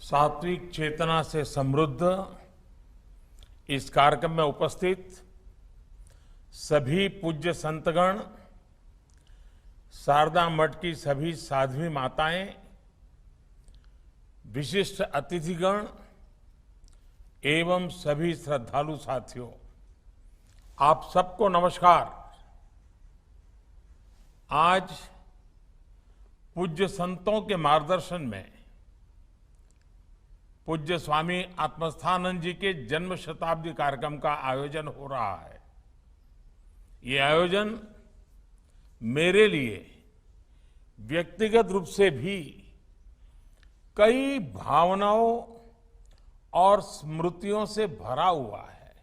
सात्विक चेतना से समृद्ध इस कार्यक्रम में उपस्थित सभी पूज्य संतगण, शारदा मठ की सभी साध्वी माताएं, विशिष्ट अतिथिगण एवं सभी श्रद्धालु साथियों, आप सबको नमस्कार। आज पूज्य संतों के मार्गदर्शन में पूज्य स्वामी आत्मस्थानंद जी के जन्म शताब्दी कार्यक्रम का आयोजन हो रहा है। ये आयोजन मेरे लिए व्यक्तिगत रूप से भी कई भावनाओं और स्मृतियों से भरा हुआ है।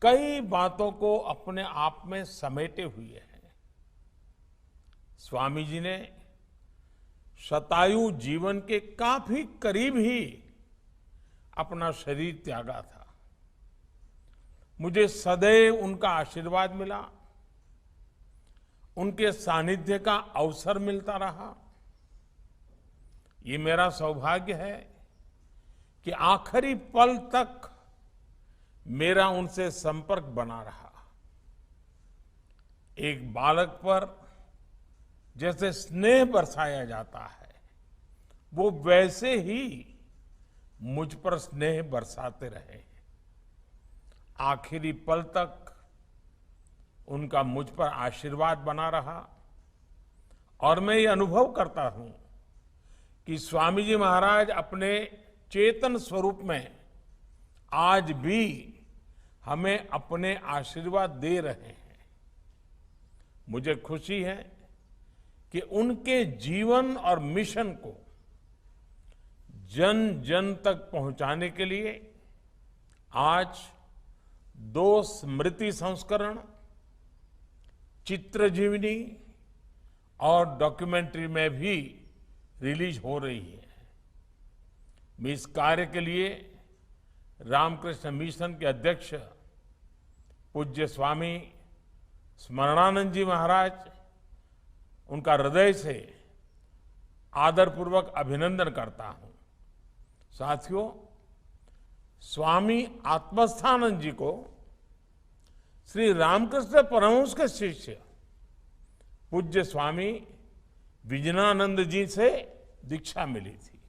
कई बातों को अपने आप में समेटे हुए हैं। स्वामी जी ने शतायु जीवन के काफी करीब ही अपना शरीर त्यागा था। मुझे सदैव उनका आशीर्वाद मिला, उनके सानिध्य का अवसर मिलता रहा। ये मेरा सौभाग्य है कि आखिरी पल तक मेरा उनसे संपर्क बना रहा। एक बालक पर जैसे स्नेह बरसाया जाता है, वो वैसे ही मुझ पर स्नेह बरसाते रहे। आखिरी पल तक उनका मुझ पर आशीर्वाद बना रहा और मैं ये अनुभव करता हूं कि स्वामी जी महाराज अपने चेतन स्वरूप में आज भी हमें अपने आशीर्वाद दे रहे हैं। मुझे खुशी है कि उनके जीवन और मिशन को जन जन तक पहुंचाने के लिए आज 2 स्मृति संस्करण, चित्रजीवनी और डॉक्यूमेंट्री में भी रिलीज हो रही है। मैं इस कार्य के लिए रामकृष्ण मिशन के अध्यक्ष पूज्य स्वामी स्मरणानंद जी महाराज, उनका हृदय से आदरपूर्वक अभिनंदन करता हूं। साथियों, स्वामी आत्मस्थानंद जी को श्री रामकृष्ण परमहंस के शिष्य पूज्य स्वामी विजनानंद जी से दीक्षा मिली थी।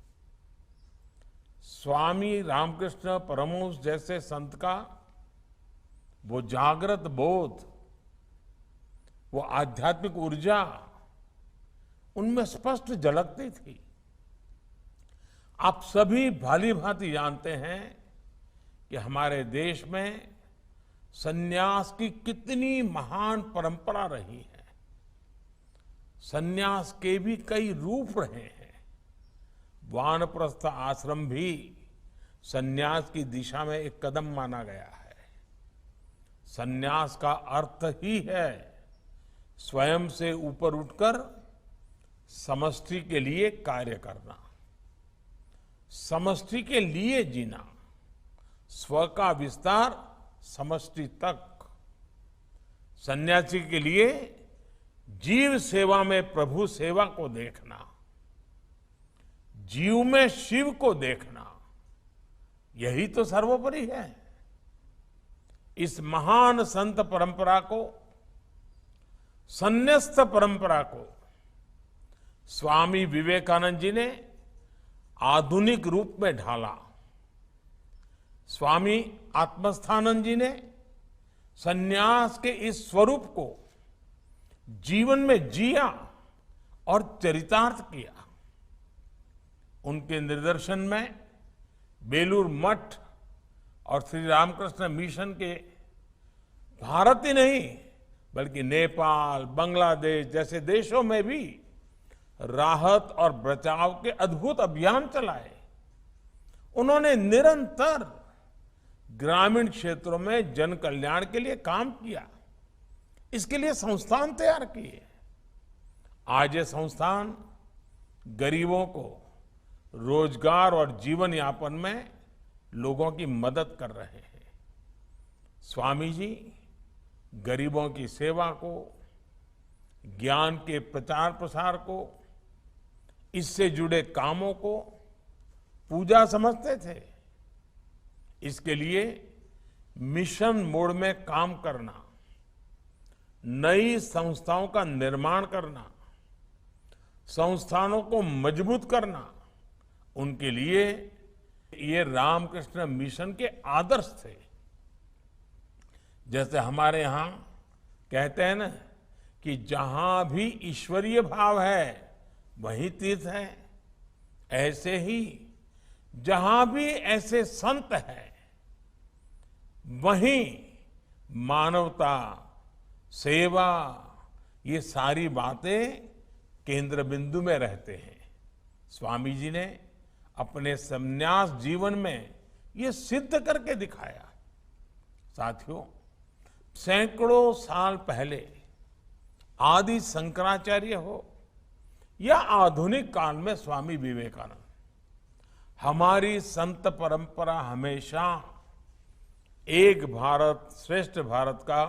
स्वामी रामकृष्ण परमहंस जैसे संत का वो जागृत बोध, वो आध्यात्मिक ऊर्जा उनमें स्पष्ट झलकती थी। आप सभी भाली भांति जानते हैं कि हमारे देश में सन्यास की कितनी महान परंपरा रही है। सन्यास के भी कई रूप रहे हैं। वानप्रस्थ आश्रम भी सन्यास की दिशा में एक कदम माना गया है। सन्यास का अर्थ ही है स्वयं से ऊपर उठकर समष्टि के लिए कार्य करना, समष्टि के लिए जीना, स्व का विस्तार समष्टि तक। सन्यासी के लिए जीव सेवा में प्रभु सेवा को देखना, जीव में शिव को देखना, यही तो सर्वोपरि है। इस महान संत परंपरा को, संन्यस्त परंपरा को स्वामी विवेकानंद जी ने आधुनिक रूप में ढाला। स्वामी आत्मस्थानंद जी ने सन्यास के इस स्वरूप को जीवन में जिया और चरितार्थ किया। उनके निर्देशन में बेलूर मठ और श्री रामकृष्ण मिशन के भारत ही नहीं बल्कि नेपाल, बांग्लादेश जैसे देशों में भी राहत और बचाव के अद्भुत अभियान चलाए। उन्होंने निरंतर ग्रामीण क्षेत्रों में जन कल्याण के लिए काम किया। इसके लिए संस्थान तैयार किए। आज ये संस्थान गरीबों को रोजगार और जीवन यापन में लोगों की मदद कर रहे हैं। स्वामी जी गरीबों की सेवा को, ज्ञान के प्रचार प्रसार को, इससे जुड़े कामों को पूजा समझते थे। इसके लिए मिशन मोड में काम करना, नई संस्थाओं का निर्माण करना, संस्थानों को मजबूत करना, उनके लिए ये रामकृष्ण मिशन के आदर्श थे। जैसे हमारे यहां कहते हैं ना कि जहां भी ईश्वरीय भाव है वहीं तीर्थ है, ऐसे ही जहां भी ऐसे संत हैं वहीं मानवता, सेवा, ये सारी बातें केंद्र बिंदु में रहते हैं। स्वामी जी ने अपने संन्यास जीवन में ये सिद्ध करके दिखाया। साथियों, सैकड़ों साल पहले आदि शंकराचार्य हो या आधुनिक काल में स्वामी विवेकानंद, हमारी संत परंपरा हमेशा एक भारत श्रेष्ठ भारत का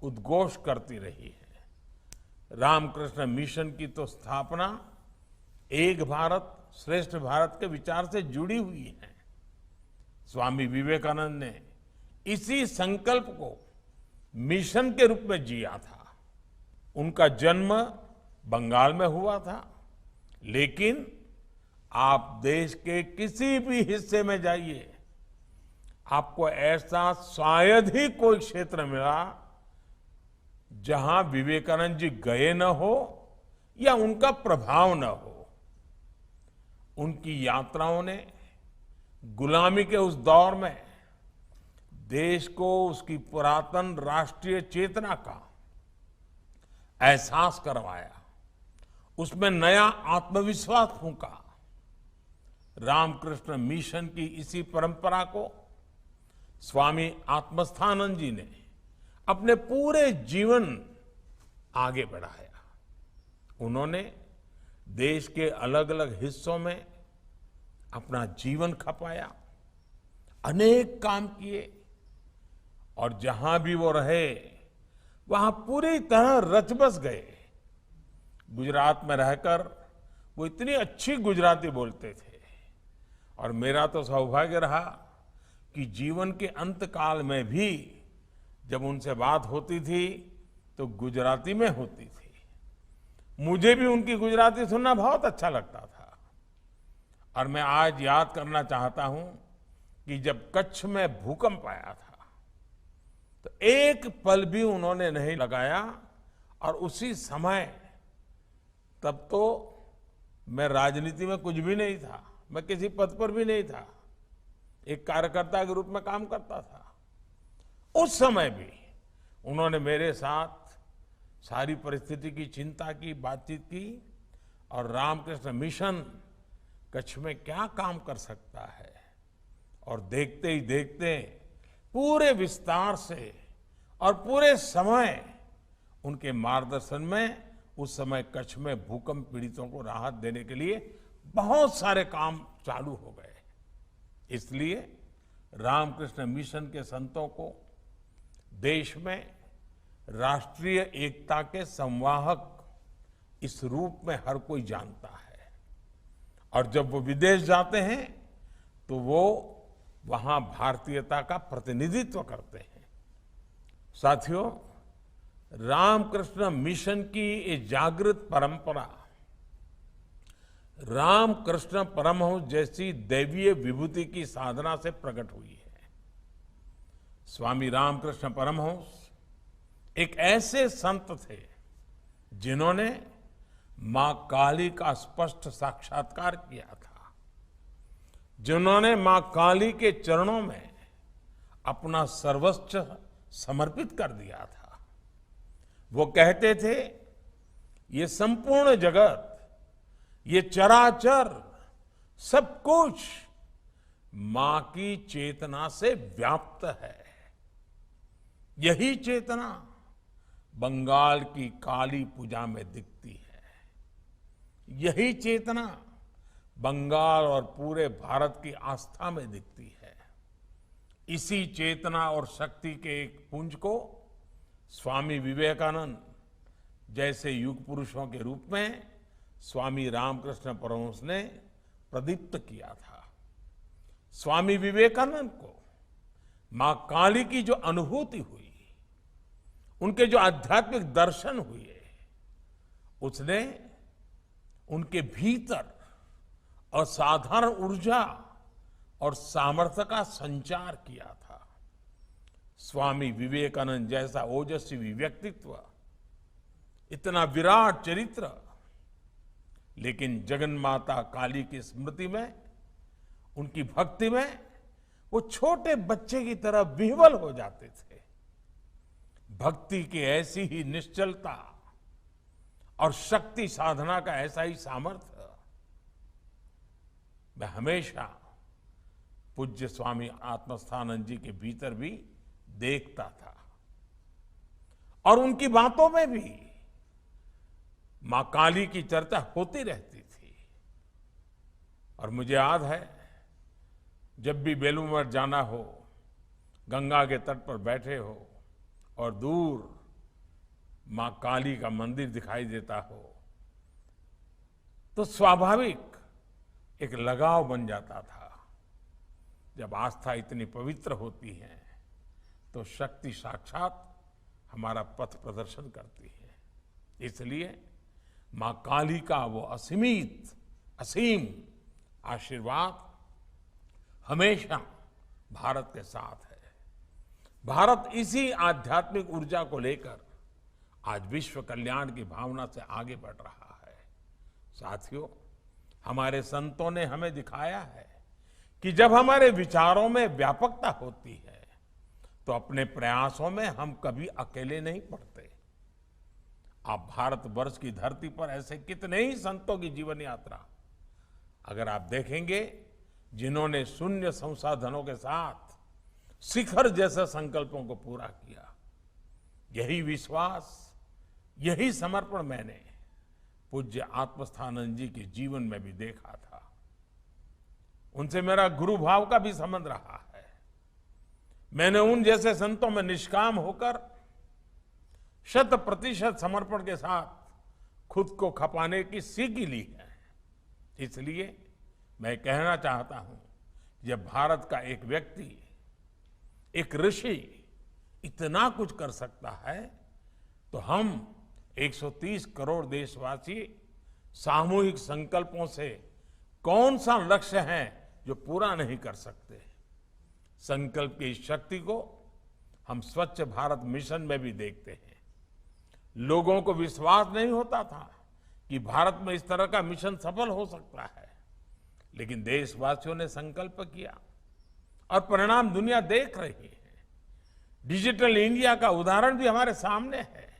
उद्घोष करती रही है। रामकृष्ण मिशन की तो स्थापना एक भारत श्रेष्ठ भारत के विचार से जुड़ी हुई है। स्वामी विवेकानंद ने इसी संकल्प को मिशन के रूप में जिया था। उनका जन्म बंगाल में हुआ था, लेकिन आप देश के किसी भी हिस्से में जाइए, आपको ऐसा शायद ही कोई क्षेत्र मिला जहां विवेकानंद जी गए न हो या उनका प्रभाव न हो। उनकी यात्राओं ने गुलामी के उस दौर में देश को उसकी पुरातन राष्ट्रीय चेतना का एहसास करवाया, उसमें नया आत्मविश्वास फूंका। रामकृष्ण मिशन की इसी परंपरा को स्वामी आत्मस्थानंद जी ने अपने पूरे जीवन आगे बढ़ाया। उन्होंने देश के अलग अलग हिस्सों में अपना जीवन खपाया, अनेक काम किए, और जहां भी वो रहे वहां पूरी तरह रच बस गए। गुजरात में रहकर वो इतनी अच्छी गुजराती बोलते थे, और मेरा तो सौभाग्य रहा कि जीवन के अंत काल में भी जब उनसे बात होती थी तो गुजराती में होती थी। मुझे भी उनकी गुजराती सुनना बहुत अच्छा लगता था। और मैं आज याद करना चाहता हूं कि जब कच्छ में भूकंप आया था तो एक पल भी उन्होंने नहीं लगाया, और उसी समय, तब तो मैं राजनीति में कुछ भी नहीं था, मैं किसी पद पर भी नहीं था, एक कार्यकर्ता के रूप में काम करता था। उस समय भी उन्होंने मेरे साथ सारी परिस्थिति की चिंता की, बातचीत की, और रामकृष्ण मिशन कच्छ में क्या काम कर सकता है, और देखते ही देखते पूरे विस्तार से और पूरे समय उनके मार्गदर्शन में उस समय कच्छ में भूकंप पीड़ितों को राहत देने के लिए बहुत सारे काम चालू हो गए। इसलिए रामकृष्ण मिशन के संतों को देश में राष्ट्रीय एकता के संवाहक इस रूप में हर कोई जानता है, और जब वो विदेश जाते हैं तो वो वहां भारतीयता का प्रतिनिधित्व करते हैं। साथियों, रामकृष्ण मिशन की ये जागृत परंपरा रामकृष्ण परमहंस जैसी दैवीय विभूति की साधना से प्रकट हुई है। स्वामी रामकृष्ण परमहंस एक ऐसे संत थे जिन्होंने मां काली का स्पष्ट साक्षात्कार किया था, जिन्होंने मां काली के चरणों में अपना सर्वस्व समर्पित कर दिया था। वो कहते थे, ये संपूर्ण जगत, ये चराचर, सब कुछ मां की चेतना से व्याप्त है। यही चेतना बंगाल की काली पूजा में दिखती है। यही चेतना बंगाल और पूरे भारत की आस्था में दिखती है। इसी चेतना और शक्ति के एक पुंज को स्वामी विवेकानंद जैसे युग पुरुषों के रूप में स्वामी रामकृष्ण परमहंस ने प्रदीप्त किया था। स्वामी विवेकानंद को मां काली की जो अनुभूति हुई, उनके जो आध्यात्मिक दर्शन हुए, उसने उनके भीतर असाधारण ऊर्जा और सामर्थ्य का संचार किया था। स्वामी विवेकानंद जैसा ओजस्वी व्यक्तित्व, इतना विराट चरित्र, लेकिन जगन्माता काली की स्मृति में, उनकी भक्ति में वो छोटे बच्चे की तरह विह्वल हो जाते थे। भक्ति की ऐसी ही निश्चलता और शक्ति साधना का ऐसा ही सामर्थ्य मैं हमेशा पूज्य स्वामी आत्मस्थानंद जी के भीतर भी देखता था। और उनकी बातों में भी मां काली की चर्चा होती रहती थी। और मुझे याद है, जब भी बेलूर मठ जाना हो, गंगा के तट पर बैठे हो और दूर मां काली का मंदिर दिखाई देता हो, तो स्वाभाविक एक लगाव बन जाता था। जब आस्था इतनी पवित्र होती है तो शक्ति साक्षात हमारा पथ प्रदर्शन करती है। इसलिए मां काली का वो असीम आशीर्वाद हमेशा भारत के साथ है। भारत इसी आध्यात्मिक ऊर्जा को लेकर आज विश्व कल्याण की भावना से आगे बढ़ रहा है। साथियों, हमारे संतों ने हमें दिखाया है कि जब हमारे विचारों में व्यापकता होती है तो अपने प्रयासों में हम कभी अकेले नहीं पड़ते। आप भारतवर्ष की धरती पर ऐसे कितने ही संतों की जीवन यात्रा अगर आप देखेंगे, जिन्होंने शून्य संसाधनों के साथ शिखर जैसे संकल्पों को पूरा किया। यही विश्वास, यही समर्पण मैंने पूज्य आत्मस्थानंद जी के जीवन में भी देखा था। उनसे मेरा गुरु भाव का भी संबंध रहा है। मैंने उन जैसे संतों में निष्काम होकर 100% समर्पण के साथ खुद को खपाने की सीख ली है। इसलिए मैं कहना चाहता हूं, जब भारत का एक व्यक्ति, एक ऋषि इतना कुछ कर सकता है, तो हम 130 करोड़ देशवासी सामूहिक संकल्पों से कौन सा लक्ष्य है जो पूरा नहीं कर सकते। संकल्प की शक्ति को हम स्वच्छ भारत मिशन में भी देखते हैं। लोगों को विश्वास नहीं होता था कि भारत में इस तरह का मिशन सफल हो सकता है, लेकिन देशवासियों ने संकल्प किया और परिणाम दुनिया देख रही है। डिजिटल इंडिया का उदाहरण भी हमारे सामने है।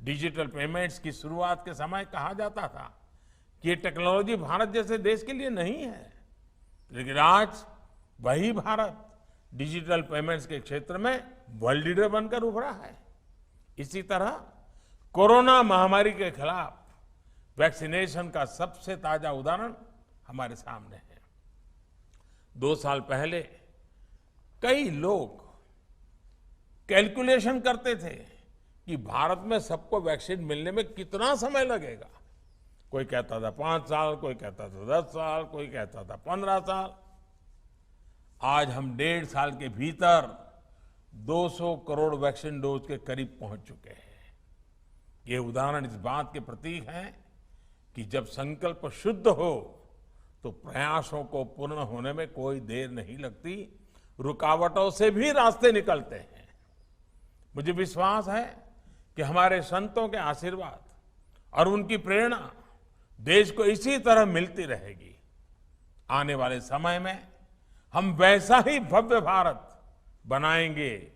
डिजिटल पेमेंट्स की शुरुआत के समय कहा जाता था कि ये टेक्नोलॉजी भारत जैसे देश के लिए नहीं है, लेकिन आज वही भारत डिजिटल पेमेंट्स के क्षेत्र में वर्ल्ड लीडर बनकर उभरा है। इसी तरह कोरोना महामारी के खिलाफ वैक्सीनेशन का सबसे ताजा उदाहरण हमारे सामने है। 2 साल पहले कई लोग कैलकुलेशन करते थे कि भारत में सबको वैक्सीन मिलने में कितना समय लगेगा। कोई कहता था 5 साल, कोई कहता था 10 साल, कोई कहता था 15 साल। आज हम 1.5 साल के भीतर 200 करोड़ वैक्सीन डोज के करीब पहुंच चुके हैं। ये उदाहरण इस बात के प्रतीक है कि जब संकल्प शुद्ध हो तो प्रयासों को पूर्ण होने में कोई देर नहीं लगती, रुकावटों से भी रास्ते निकलते हैं। मुझे विश्वास है कि हमारे संतों के आशीर्वाद और उनकी प्रेरणा देश को इसी तरह मिलती रहेगी। आने वाले समय में हम वैसा ही भव्य भारत बनाएंगे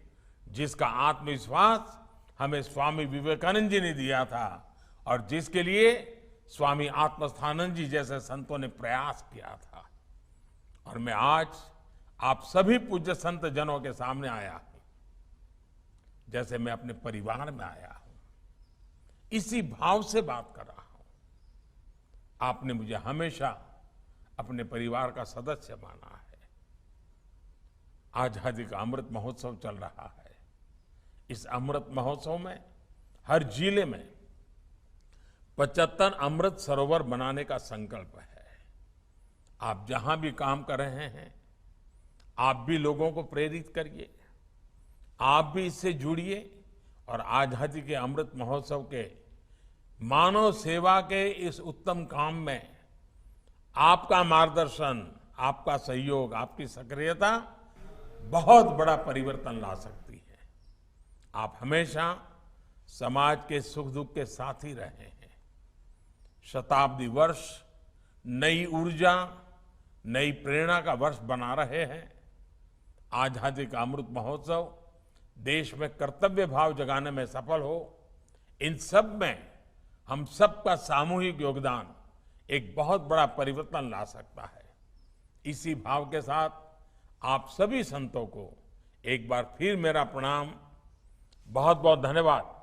जिसका आत्मविश्वास हमें स्वामी विवेकानंद जी ने दिया था और जिसके लिए स्वामी आत्मस्थानंद जी जैसे संतों ने प्रयास किया था। और मैं आज आप सभी पूज्य संत जनों के सामने आया हूं जैसे मैं अपने परिवार में आया हूं, इसी भाव से बात कर रहा हूं। आपने मुझे हमेशा अपने परिवार का सदस्य माना है। आजादी का अमृत महोत्सव चल रहा है। इस अमृत महोत्सव में हर जिले में 75 अमृत सरोवर बनाने का संकल्प है। आप जहां भी काम कर रहे हैं, आप भी लोगों को प्रेरित करिए, आप भी इससे जुड़िए और आजादी के अमृत महोत्सव के मानव सेवा के इस उत्तम काम में आपका मार्गदर्शन, आपका सहयोग, आपकी सक्रियता बहुत बड़ा परिवर्तन ला सकती है। आप हमेशा समाज के सुख दुख के साथ ही रहे हैं। शताब्दी वर्ष नई ऊर्जा, नई प्रेरणा का वर्ष बना रहे हैं। आजादी का अमृत महोत्सव देश में कर्तव्य भाव जगाने में सफल हो, इन सब में हम सबका सामूहिक योगदान एक बहुत बड़ा परिवर्तन ला सकता है। इसी भाव के साथ आप सभी संतों को एक बार फिर मेरा प्रणाम, बहुत बहुत धन्यवाद।